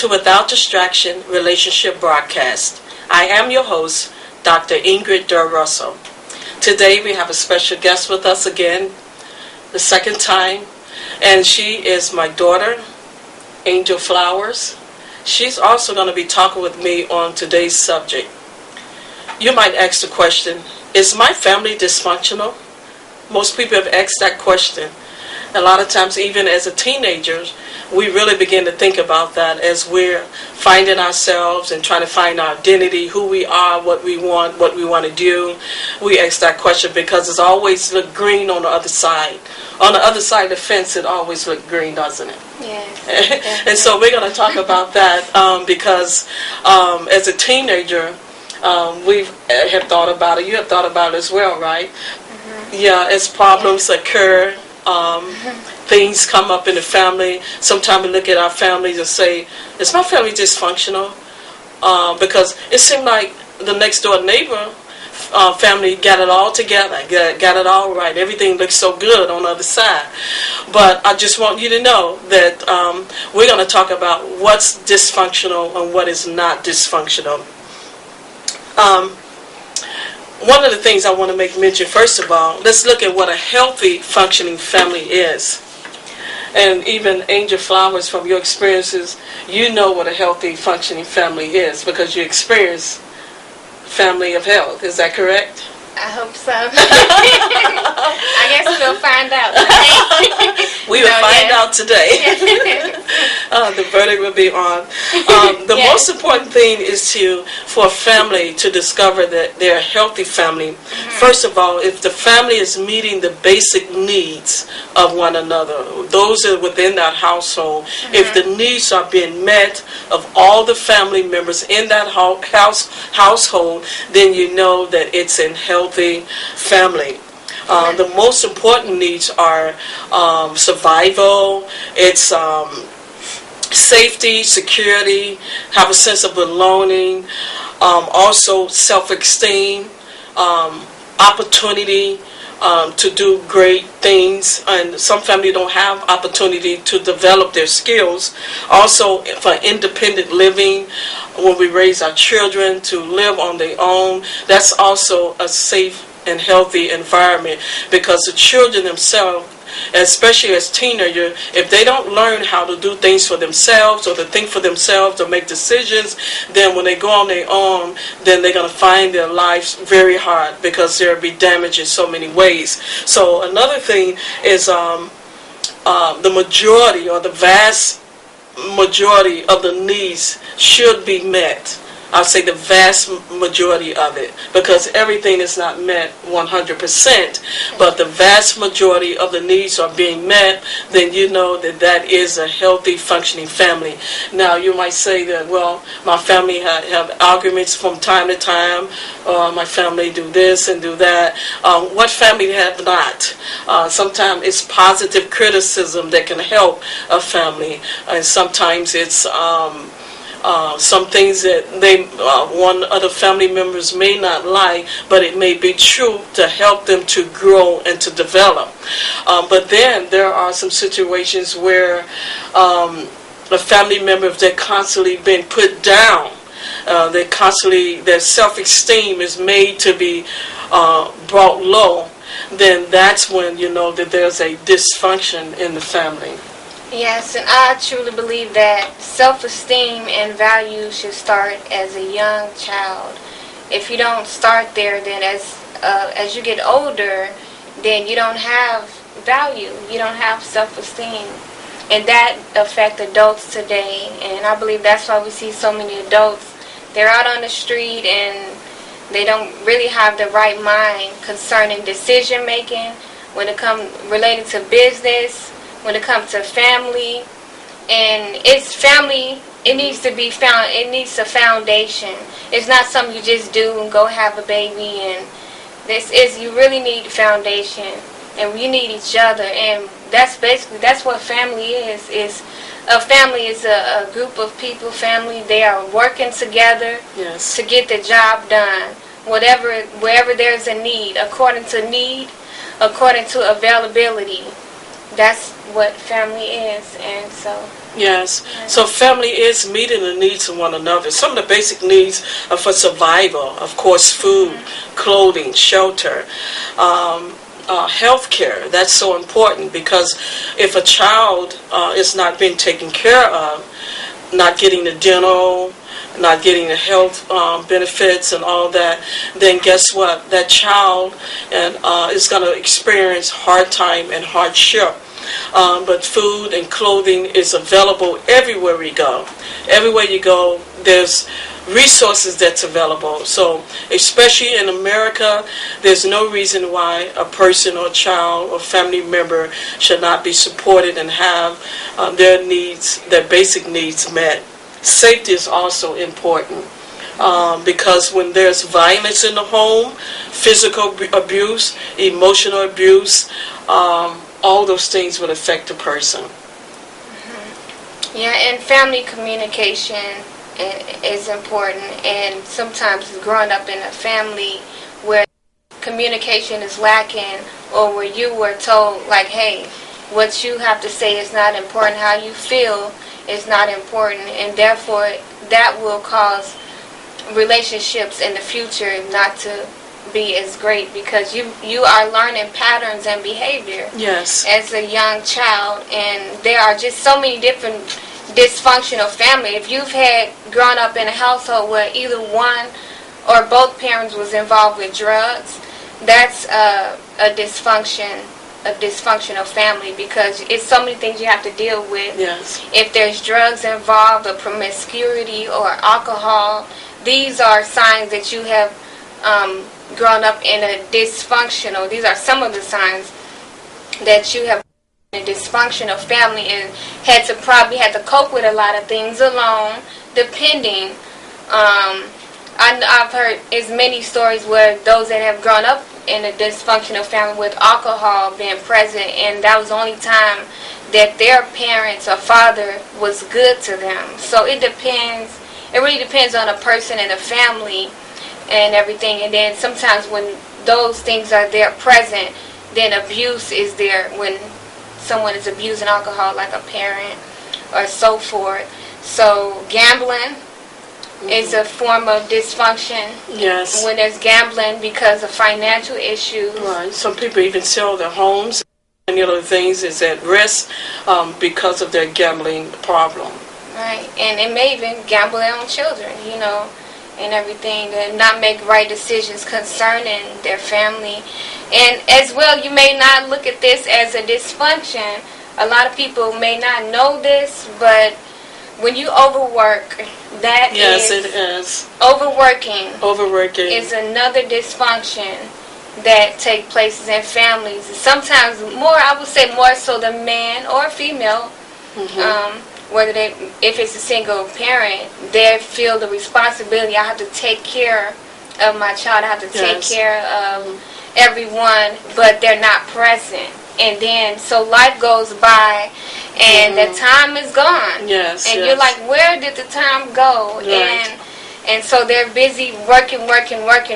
to Without Distraction Relationship Broadcast. I am your host, Dr. Ingrid Durr Russell. Today we have a special guest with us again, the second time, and she is my daughter, KevFlwrs. She's also going to be talking with me on today's subject. You might ask the question, is my family dysfunctional? Most people have asked that question. A lot of times, even as a teenager, we really begin to think about that as we're finding ourselves and trying to find our identity, who we are, what we want to do. We ask that question because it's always look green on the other side. On the other side of the fence, it always look green, doesn't it? Yes. And so we're going to talk about that because as a teenager, we have thought about it. You have thought about it as well, right? Mm-hmm. Yeah, as problems occur. Things come up in the family. Sometimes we look at our families and say, is my family dysfunctional? Because it seemed like the next door neighbor family got it all together, got it all right. Everything looks so good on the other side. But I just want you to know that we're going to talk about what's dysfunctional and what is not dysfunctional. One of the things I want to make mention, first of all, let's look at what a healthy, functioning family is. And even KevFlwrs, from your experiences, you know what a healthy, functioning family is because you experience family of health. Is that correct? I hope so. I guess we'll find out today. We will find out today. The verdict will be on. The most important thing is for a family to discover that they're a healthy family. Mm-hmm. First of all, if the family is meeting the basic needs of one another, those are within that household, mm-hmm. if the needs are being met of all the family members in that household, then you know that it's in healthy family. The most important needs are survival, it's safety, security, have a sense of belonging, also self-esteem, opportunity to do great things, and some families don't have opportunity to develop their skills. Also for independent living, when we raise our children to live on their own, that's also a safe and healthy environment because the children themselves, especially as teenagers, if they don't learn how to do things for themselves or to think for themselves or make decisions, then when they go on their own, then they're going to find their lives very hard because they'll be damaged in so many ways. So another thing is the majority or the vast majority of the needs should be met. I'll say the vast majority of it, because everything is not met 100%, but the vast majority of the needs are being met, then you know that that is a healthy, functioning family. Now, you might say that, well, my family have arguments from time to time, my family do this and do that. What family have not? Sometimes it's positive criticism that can help a family, and sometimes it's some things that one of the family members may not like, but it may be true to help them to grow and to develop. But then there are some situations where a family member, if they're constantly being put down, their self-esteem is made to be brought low, then that's when you know that there's a dysfunction in the family. Yes, and I truly believe that self-esteem and value should start as a young child. If you don't start there, then as you get older, then you don't have value. You don't have self-esteem. And that affects adults today. And I believe that's why we see so many adults. They're out on the street and they don't really have the right mind concerning decision making when it comes related to business, when it comes to family. And it's family, it needs to be found, it needs a foundation. It's not something you just do and go have a baby. And you really need foundation, and you need each other. And that's what family is a family is a group of people. Family, they are working together, yes, to get the job done. Wherever there's a need, according to availability. that's what family is. And so Yes. So family is meeting the needs of one another. Some of the basic needs are for survival. Of course, food, clothing, shelter, health care. That's so important, because if a child is not being taken care of, not getting the dental, not getting the health benefits and all that, then guess what? That child is going to experience hard time and hardship. But food and clothing is available everywhere we go. Everywhere you go, there's resources that's available. So especially in America, there's no reason why a person or child or family member should not be supported and have their needs, their basic needs met. Safety is also important. Because when there's violence in the home, physical abuse, emotional abuse, all those things would affect a person. Yeah, and family communication is important. And sometimes growing up in a family where communication is lacking, or where you were told, like, hey, what you have to say is not important, how you feel is not important, and therefore that will cause relationships in the future not to be as great, because you are learning patterns and behavior as a young child. And there are just so many different dysfunctional family. If you've had grown up in a household where either one or both parents was involved with drugs, that's a dysfunctional family, because it's so many things you have to deal with. If there's drugs involved, or promiscuity, or alcohol, these are signs that you have grown up in a dysfunctional. These are some of the signs that you have in a dysfunctional family, and probably had to cope with a lot of things alone, depending. I've heard as many stories where those that have grown up in a dysfunctional family with alcohol being present, and that was the only time that their parents or father was good to them. So it depends. It really depends on a person and a family and everything. And then sometimes when those things are there present, then abuse is there when someone is abusing alcohol, like a parent or so forth. So gambling is a form of dysfunction. When there's gambling because of financial issues. Some people even sell their homes. Many other things is at risk because of their gambling problem. And it may even gamble their own children, and everything, and not make right decisions concerning their family. And as well, you may not look at this as a dysfunction. A lot of people may not know this, but when you overwork, it is. Overworking is another dysfunction that take places in families. Sometimes I would say more so the man or female, if it's a single parent, they feel the responsibility. I have to take care of my child. I have to take care of everyone, but they're not present. And then, so life goes by, and the time is gone. You're like, where did the time go? And so they're busy working,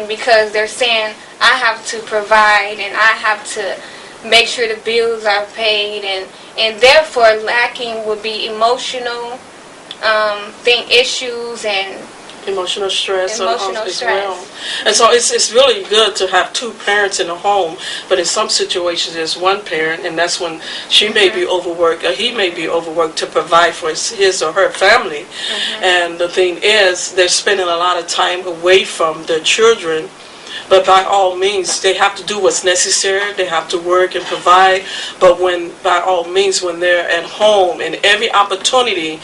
because they're saying, I have to provide, and I have to make sure the bills are paid, and therefore lacking would be emotional issues and emotional stress as well. And so it's really good to have two parents in the home, but in some situations there's one parent, and that's when she may be overworked or he may be overworked to provide for his or her family. And the thing is, they're spending a lot of time away from their children. But by all means, they have to do what's necessary. They have to work and provide. But by all means, when they're at home, and every opportunity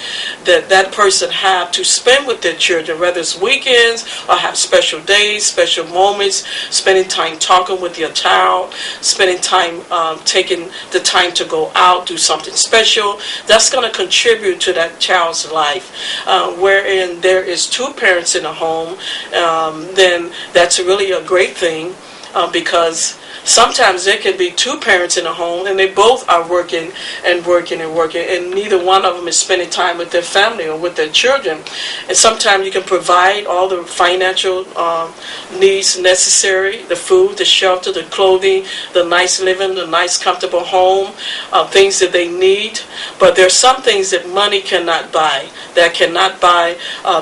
that person have to spend with their children, whether it's weekends or have special days, special moments, spending time talking with your child, spending time taking the time to go out, do something special, that's going to contribute to that child's life. Wherein there is two parents in a home, then that's really a great thing, because Sometimes there can be two parents in a home and they both are working and working and working, and neither one of them is spending time with their family or with their children. And sometimes you can provide all the financial needs necessary, the food, the shelter, the clothing, the nice living, the nice comfortable home, things that they need. But there are some things that money cannot buy. That cannot buy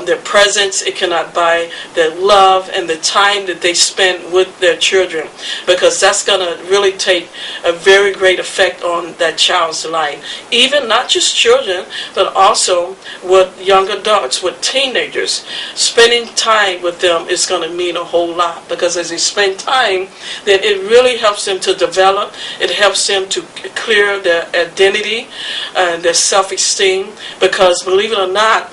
their presence. It cannot buy their love and the time that they spend with their children, because that's going to really take a very great effect on that child's life. Even not just children, but also with young adults, with teenagers. Spending time with them is going to mean a whole lot, because as they spend time, then it really helps them to develop. It helps them to clear their identity and their self-esteem, because believe it or not,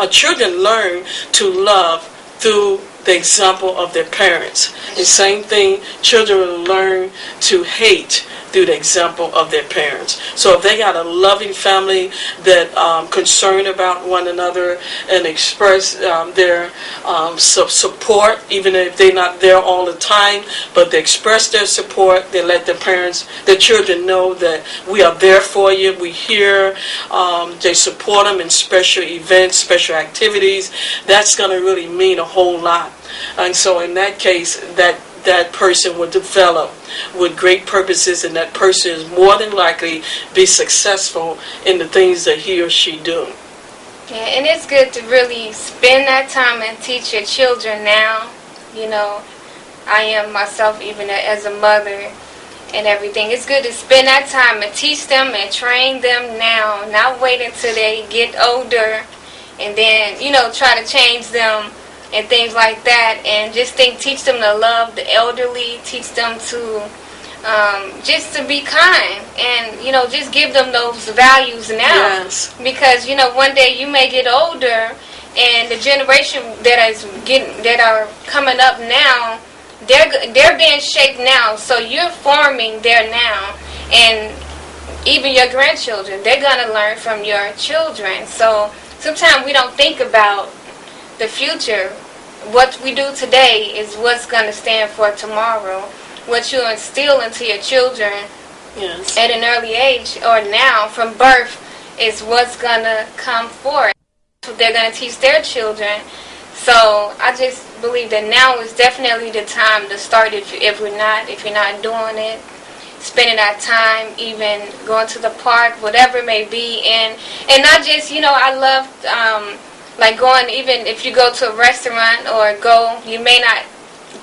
children learn to love through the example of their parents. The same thing, children will learn to hate through the example of their parents. So if they got a loving family that concerned about one another and express their support, even if they're not there all the time, but they express their support, they let their children know that we are there for you, we here, they support them in special events, special activities, that's going to really mean a whole lot. And so in that case, that person will develop with great purposes, and that person is more than likely be successful in the things that he or she do. Yeah, and it's good to really spend that time and teach your children now. You know, I am myself, even as a mother and everything. It's good to spend that time and teach them and train them now, not wait until they get older and then, try to change them and things like that. And just teach them to love the elderly, teach them to just to be kind, and just give them those values now. Yes. Because one day you may get older, and the generation that are coming up now, they're being shaped now. So you're forming there now, and even your grandchildren, they're gonna learn from your children. So sometimes we don't think about the future. What we do today is what's gonna stand for tomorrow. What you instill into your children at an early age or now from birth is what's going to come forth. They're going to teach their children. So I just believe that now is definitely the time to start if you're not doing it. Spending that time, even going to the park, whatever it may be. And not just, I love like going, even if you go to a restaurant you may not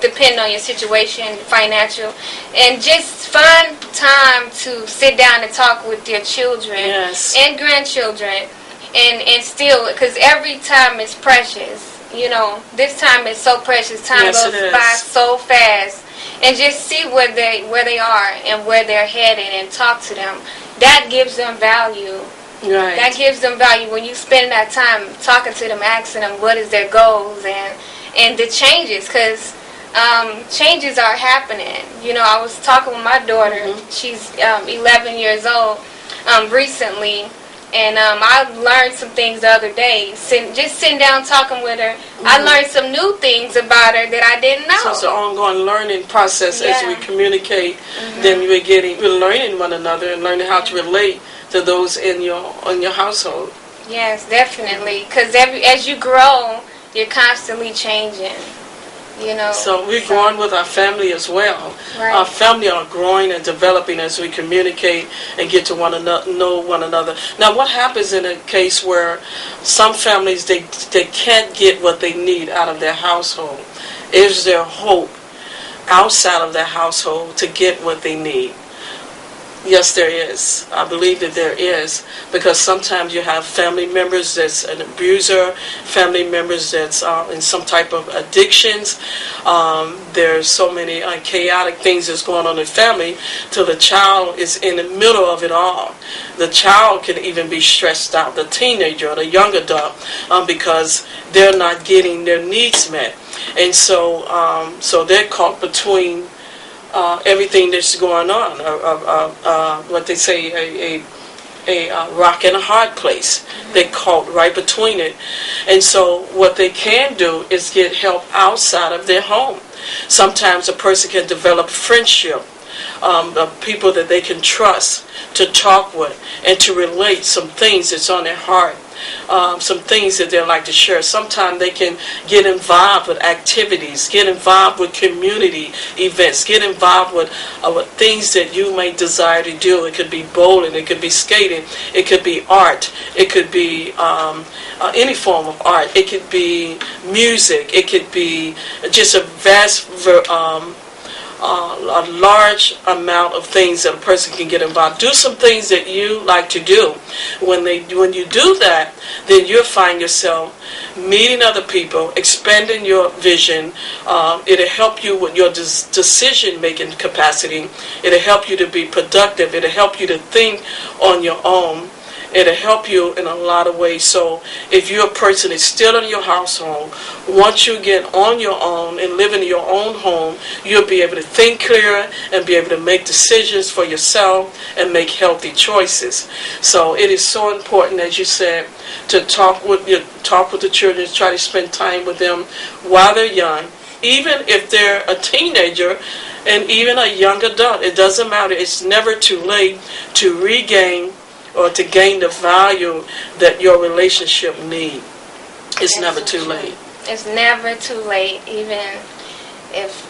depend on your situation, financial, and just find time to sit down and talk with your children and grandchildren, and still, because every time is precious. This time is so precious. Time goes by so fast, and just see where they are and where they're headed, and talk to them. That gives them value. Right. That gives them value when you spend that time talking to them, asking them what is their goals and the changes, because changes are happening. I was talking with my daughter. Mm-hmm. She's 11 years old recently, and I learned some things the other day. Just sitting down talking with her, mm-hmm. I learned some new things about her that I didn't know. So it's an ongoing learning process as we communicate. Mm-hmm. Then we're learning one another and learning how to relate to those in your household. Yes, definitely. Because as you grow, you're constantly changing. So we're growing with our family as well. Right. Our family are growing and developing as we communicate and get to know one another. Now, what happens in a case where some families, they can't get what they need out of their household? Is there hope outside of their household to get what they need? Yes, there is. I believe that there is, because sometimes you have family members that's an abuser, family members that's in some type of addictions. There's so many chaotic things that's going on in the family till the child is in the middle of it all. The child can even be stressed out, the teenager or the young adult, because they're not getting their needs met. And so they're caught between everything that's going on, what they say, a rock and a hard place. They're caught right between it. And so what they can do is get help outside of their home. Sometimes a person can develop friendship, of people that they can trust to talk with and to relate some things that's on their heart. Some things that they like to share. Sometimes they can get involved with activities, get involved with community events, get involved with things that you may desire to do. It could be bowling, it could be skating, it could be art, it could be any form of art, it could be music, it could be just a vast a large amount of things that a person can get involved. Do some things that you like to do. When you do that, then you'll find yourself meeting other people, expanding your vision. It'll help you with your decision-making capacity. It'll help you to be productive. It'll help you to think on your own. It'll help you in a lot of ways. So if you're a person that's still in your household, once you get on your own and live in your own home, you'll be able to think clearer and be able to make decisions for yourself and make healthy choices. So it is so important, as you said, to talk with the children, try to spend time with them while they're young. Even if they're a teenager and even a young adult, it doesn't matter. It's never too late to regain or to gain the value that your relationship need. It's never too late. It's never too late, even if,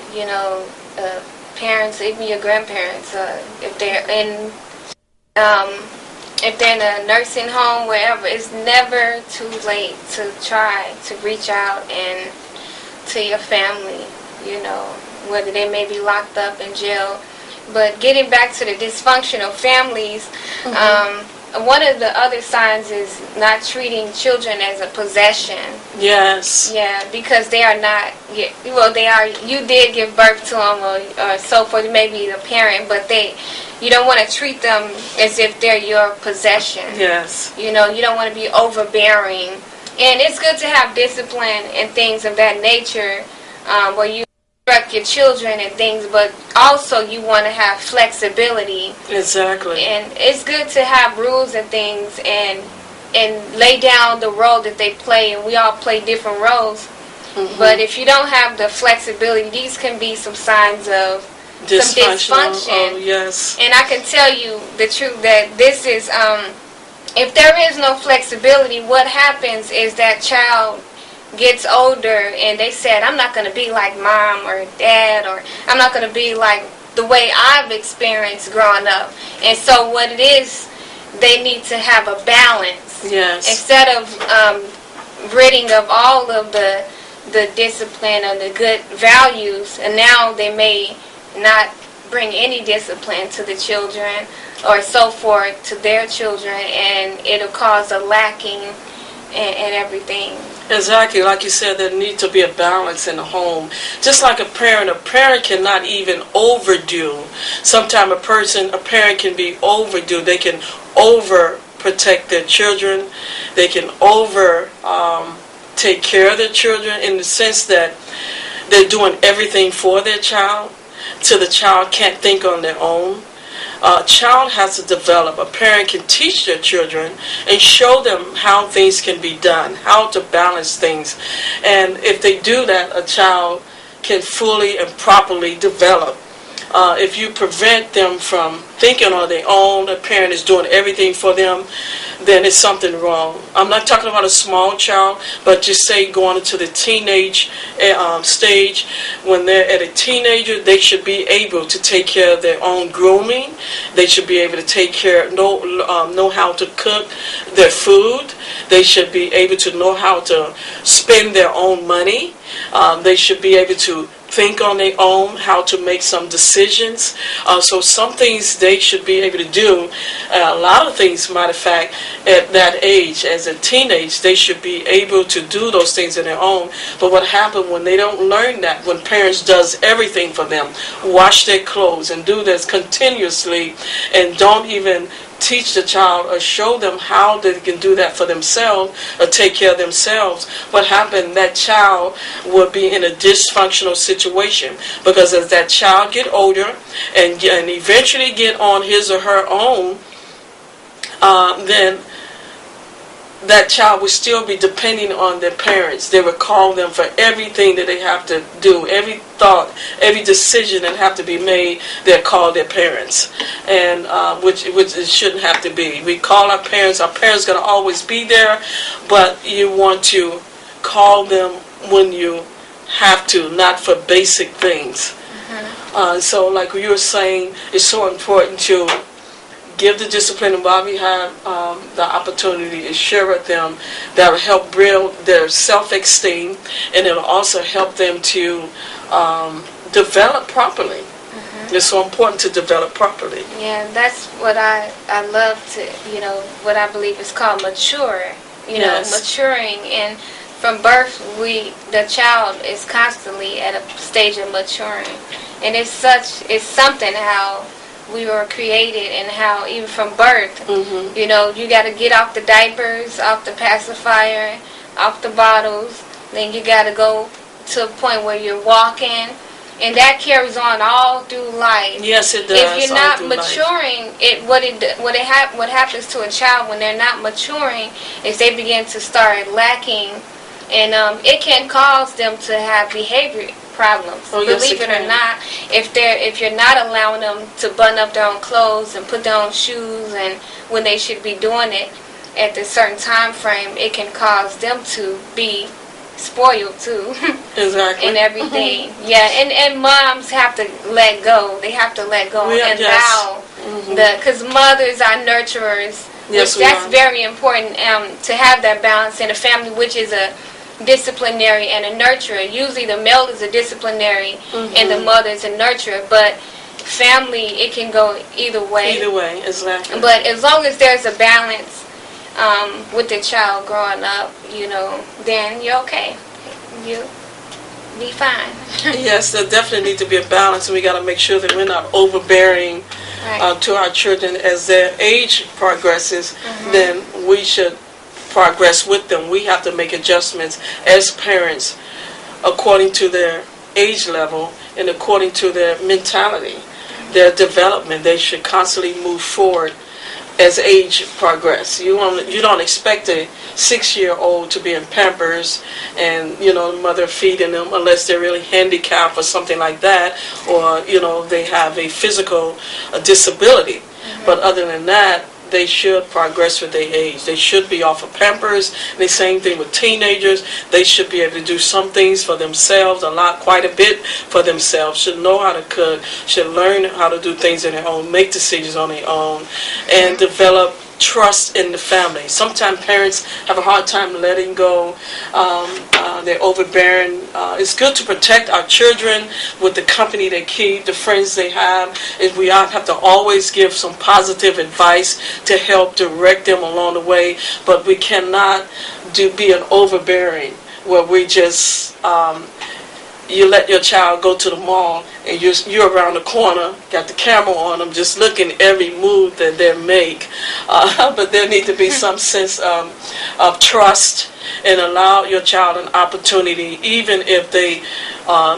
parents, even your grandparents, if they're in a nursing home, wherever, it's never too late to try to reach out and to your family, whether they may be locked up in jail. But getting back to the dysfunctional families, one of the other signs is not treating children as a possession. Yes. Yeah, because they are not, they are, you did give birth to them or so forth, maybe the parent, but you don't want to treat them as if they're your possession. Yes. You don't want to be overbearing. And it's good to have discipline and things of that nature, where you instruct your children and things, but also you want to have flexibility. Exactly. And it's good to have rules and things and lay down the role that they play, and we all play different roles. But if you don't have the flexibility, these can be some signs of some dysfunction. Oh, yes. And I can tell you the truth that this is, if there is no flexibility, what happens is that child gets older and they said, I'm not going to be like mom or dad, or I'm not going to be like the way I've experienced growing up. And so what it is, they need to have a balance. Yes. Instead of ridding of all of the discipline and the good values, and now they may not bring any discipline to the children or so forth to their children, and it'll cause a lacking and everything. Exactly, like you said, there needs to be a balance in the home. Just like a parent cannot even overdo. Sometimes a parent can be overdue. They can over protect their children. They can over take care of their children in the sense that they're doing everything for their child, so the child can't think on their own. A child has to develop. A parent can teach their children and show them how things can be done, how to balance things. And if they do that, a child can fully and properly develop. If you prevent them from thinking on their own, a parent is doing everything for them, then it's something wrong. I'm not talking about a small child, but just say going into the teenage stage. When they're at a teenager, they should be able to take care of their own grooming. They should be able to know how to cook their food. They should be able to know how to spend their own money. They should be able to think on their own, how to make some decisions. So some things they should be able to do. A lot of things, matter of fact, at that age, as a teenage, they should be able to do those things on their own. But what happens when they don't learn that, when parents does everything for them, wash their clothes and do this continuously, and don't even teach the child or show them how they can do that for themselves or take care of themselves, what happened, that child will be in a dysfunctional situation. Because as that child get older and eventually get on his or her own, then that child would still be depending on their parents. They would call them for everything that they have to do, every thought, every decision that have to be made. They call their parents, and which it shouldn't have to be. We call our parents. Our parents gonna always be there, but you want to call them when you have to, not for basic things. So, like you were saying, it's so important to give the discipline, and while we have the opportunity to share with them, that will help build their self-esteem, and it will also help them to develop properly. It's so important to develop properly. Yeah, that's what I love to, what I believe is called mature. Maturing, and from birth, the child is constantly at a stage of maturing, and it's something how we were created, and how even from birth, you got to get off the diapers, off the pacifier, off the bottles. Then you got to go to a point where you're walking, and that carries on all through life. Yes, it does. If you're not maturing, what happens to a child when they're not maturing is they begin to start lacking, and it can cause them to have behavior problems. Believe it or not, if you're not allowing them to button up their own clothes and put their own shoes, and when they should be doing it at a certain time frame, it can cause them to be spoiled too. Exactly. And everything. Yeah, and moms have to let go. They have to let go and allow because mothers are nurturers. Yes, that's very important to have that balance in a family, which is a disciplinary and a nurturer. Usually the male is a disciplinary and the mother is a nurturer, but family, it can go either way. Either way, exactly. But as long as there's a balance with the child growing up, then you're okay. You'll be fine. Yes, there definitely needs to be a balance, and we got to make sure that we're not overbearing to our children. As their age progresses, then we should progress with them. We have to make adjustments as parents according to their age level and according to their mentality, their development. They should constantly move forward as age progress. You don't expect a 6-year-old to be in Pampers and the mother feeding them unless they're really handicapped or something like that, or they have a physical disability. But other than that, they should progress with their age. They should be off of Pampers. The same thing with teenagers. They should be able to do some things for themselves, quite a bit for themselves. Should know how to cook, should learn how to do things on their own, make decisions on their own, and develop trust in the family. Sometimes parents have a hard time letting go. They're overbearing. It's good to protect our children with the company they keep, the friends they have. We have to always give some positive advice to help direct them along the way, but we cannot be an overbearing where we just you let your child go to the mall and you're around the corner, got the camera on them, just looking at every move that they make. But there need to be some sense of trust, and allow your child an opportunity, even if they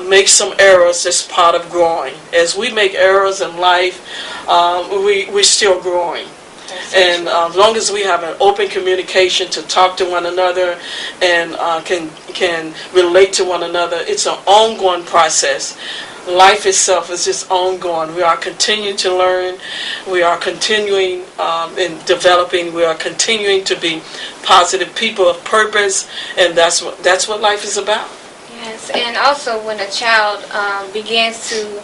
make some errors. As part of growing. As we make errors in life, we're still growing. And as long as we have an open communication to talk to one another and can relate to one another, it's an ongoing process. Life itself is just ongoing. We are continuing to learn. We are continuing in developing. We are continuing to be positive people of purpose, and that's what life is about. Yes, and also when a child begins to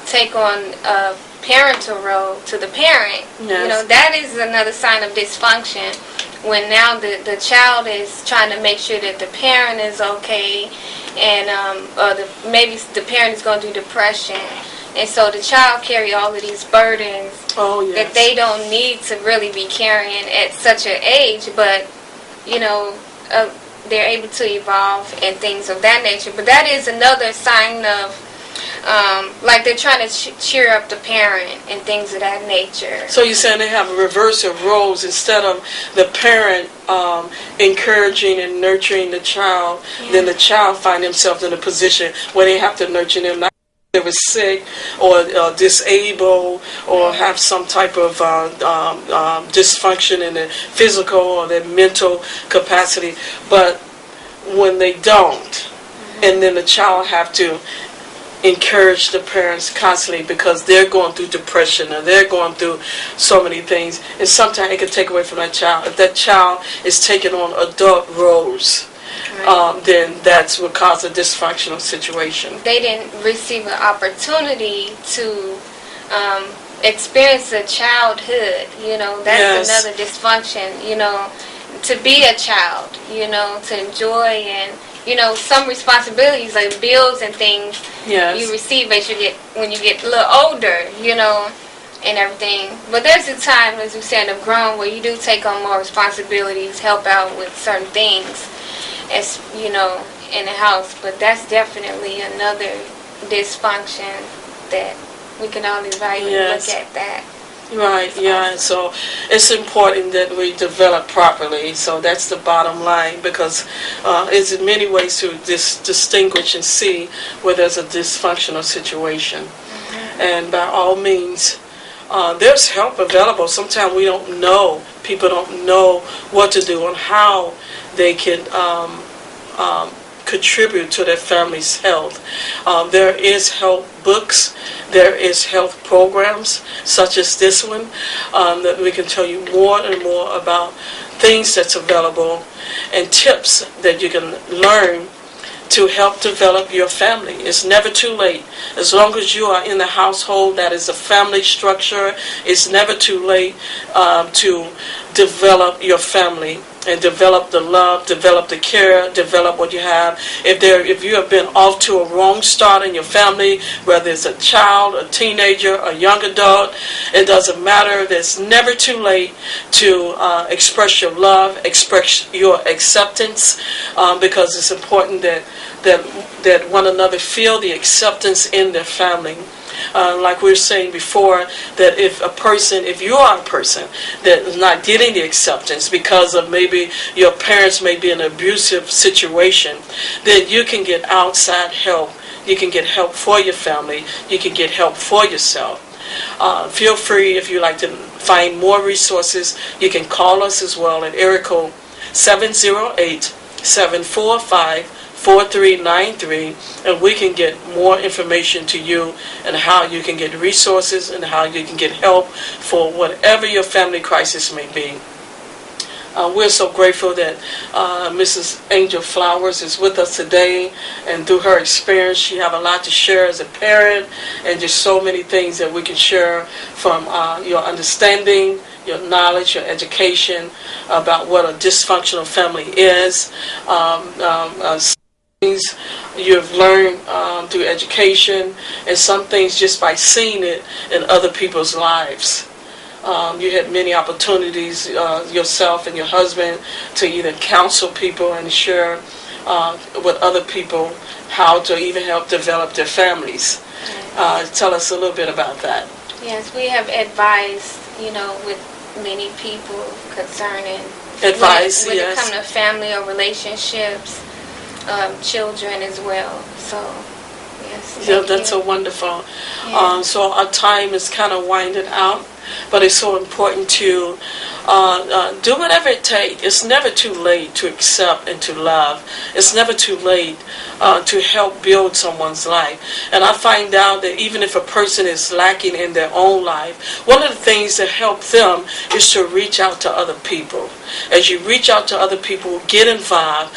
take on a parental role to the parent, that is another sign of dysfunction. When now the child is trying to make sure that the parent is okay, and maybe the parent is going through depression, and so the child carry all of these burdens that they don't need to really be carrying at such an age, but they're able to evolve and things of that nature. But that is another sign of like they're trying to cheer up the parent and things of that nature. So you're saying they have a reverse of roles. Instead of the parent encouraging and nurturing the child, then the child find themselves in a position where they have to nurture them. Not they were sick or disabled or have some type of dysfunction in their physical or their mental capacity. But when they don't, and then the child have to encourage the parents constantly because they're going through depression or they're going through so many things, and sometimes it can take away from that child. If that child is taking on adult roles, then that's what causes a dysfunctional situation. They didn't receive an opportunity to experience a childhood, that's another dysfunction, to be a child, to enjoy and, some responsibilities like bills and things you receive when you get a little older, and everything. But there's a time, as we said, of grown where you do take on more responsibilities, help out with certain things, as in the house. But that's definitely another dysfunction that we can all evaluate and look at that. Right, so it's important that we develop properly. So that's the bottom line, because it's in many ways to distinguish and see where there's a dysfunctional situation. And by all means, there's help available. Sometimes we don't know, people don't know what to do and how they can contribute to their family's health. There is health books, there is health programs such as this one that we can tell you more and more about things that's available and tips that you can learn to help develop your family. It's never too late. As long as you are in the household that is a family structure, it's never too late to develop your family and develop the love, develop the care, develop what you have. If you have been off to a wrong start in your family, whether it's a child, a teenager, a young adult, it doesn't matter. It's never too late to express your love, express your acceptance, because it's important that one another feel the acceptance in their family. Like we were saying before, that if you are a person that is not getting the acceptance because of maybe your parents may be in an abusive situation, then you can get outside help. You can get help for your family. You can get help for yourself. Feel free, if you like to find more resources, you can call us as well at area code 708-745-4393, and we can get more information to you and how you can get resources and how you can get help for whatever your family crisis may be. We're so grateful that Mrs. Angel Flowers is with us today, and through her experience she have a lot to share as a parent, and just so many things that we can share from your understanding, your knowledge, your education about what a dysfunctional family is. Things you've learned through education, and some things just by seeing it in other people's lives. You had many opportunities, yourself and your husband, to either counsel people and share with other people how to even help develop their families. Tell us a little bit about that. Yes, we have advised, with many people concerning advice, when it comes to family or relationships, children as well. So, yes. Yeah, that's so wonderful. Yeah. So our time is kind of winding out, but it's so important to do whatever it takes. It's never too late to accept and to love. It's never too late to help build someone's life. And I find out that even if a person is lacking in their own life, one of the things that help them is to reach out to other people. As you reach out to other people, get involved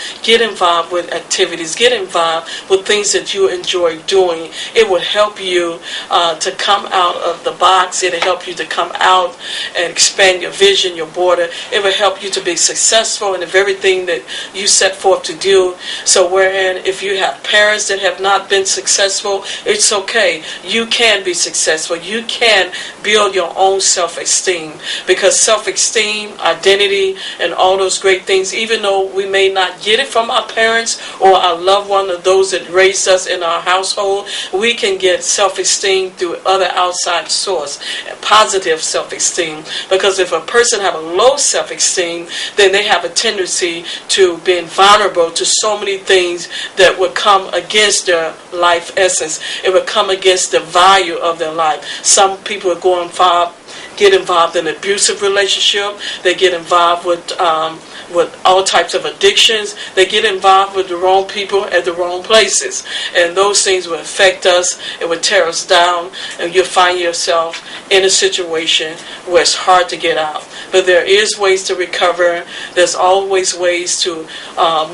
with activities, get involved with things that you enjoy doing. It will help you to come out of the box. It will help you to come out and expand your vision, your border. It will help you to be successful in the very thing that you set forth to do. So wherein if you have parents that have not been successful, it's okay. You can be successful. You can build your own self-esteem, because self-esteem, identity, and all those great things, even though we may not get it from our parents or our loved one or those that raised us in our household, we can get self-esteem through other outside source, positive self-esteem. Because if a person have a low self-esteem, then they have a tendency to being vulnerable to so many things that would come against their life essence. It would come against the value of their life. Some people are get involved in abusive relationship. They get involved with all types of addictions. They get involved with the wrong people at the wrong places. And those things will affect us. It will tear us down. And you'll find yourself in a situation where it's hard to get out. But there is ways to recover. There's always ways to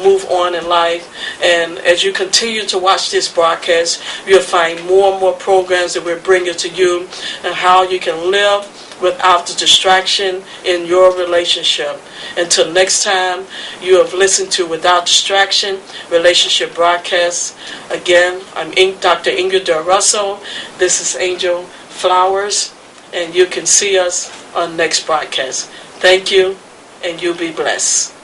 move on in life. And as you continue to watch this broadcast, you'll find more and more programs that we're bringing to you and how you can live without the distraction in your relationship. Until next time, you have listened to Without Distraction Relationship Broadcast. Again, I'm Dr. Ingrid Durr. This is KevFlwrs, and you can see us on next broadcast. Thank you, and you be blessed.